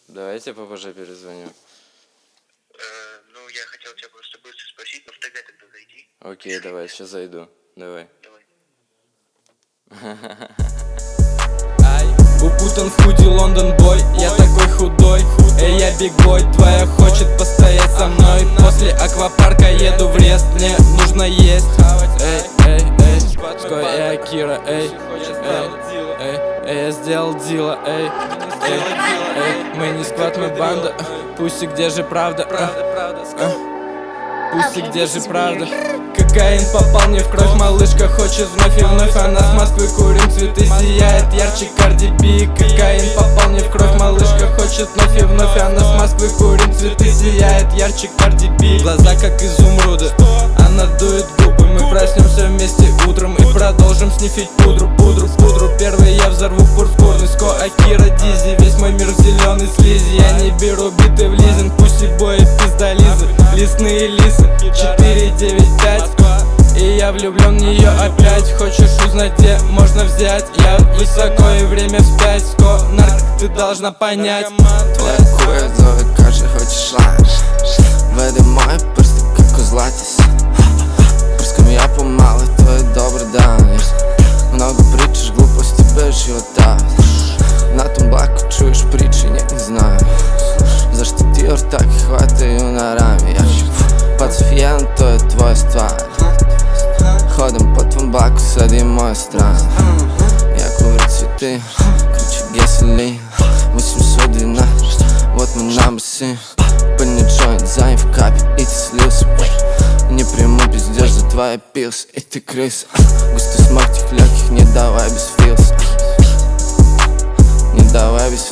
Давайте попозже перезвоню. Ну, я хотел тебя просто быстро спросить, но в ТГ тогда зайди. Окей, давай, сейчас зайду. Давай. Укутан в худи Лондон бой, я такой худой. Эй, я бигбой, твоя хочет постоять со мной. После аквапарка еду в Рест, мне нужно есть. Эй, эй, эй, Ской, эй, Акира, эй, эй, я сделал дила, эй, эй, мы не сквад, мы банда. Пусси, где же правда? Пусси, где же правда? Кокаин попал мне в кровь, малышка хочет вновь и вновь. Она с Москвы, курим цветы, сияет ярче Карди Би. Кокаин попал мне в кровь, малышка хочет вновь и вновь. Она с Москвы, курим цветы, сияет ярче Карди Би. Глаза как изумруды, она дует губы. Мы проснемся вместе утром и продолжим снифить пудру. Первый я взорву пурпурный Ско, Акира, Дизи. Весь мой мир в зеленый слизи. Я не беру биты в лизинг, пусти бои, пиздализы. Лесные лисы, 495. И я влюблен в нее опять. Хочешь узнать, где можно взять? Я высоко и время вспять. Ско, нарк, ты должна понять. Твоя куя зовет, каже, хочеш лаєш. Веди мої персти, як у златіс. Прском я помали, твой добрый дан. Много притчиш, глупости без живота. На том блаку чуешь притчи, не знаю. За что ти ортак хватаю на раме. Я пацифиен, то je твоя ствар. Ходим по твом блаку, сади моя страна. Я курю цветы, кричу гесели. 812, вот мой номер 7. Пыльный джойнт, занят в капе, и ты слился. Не приму пиздеж за твои пилс, и ты крыса. Густой смог тех легких, не давай без филса. Не давай без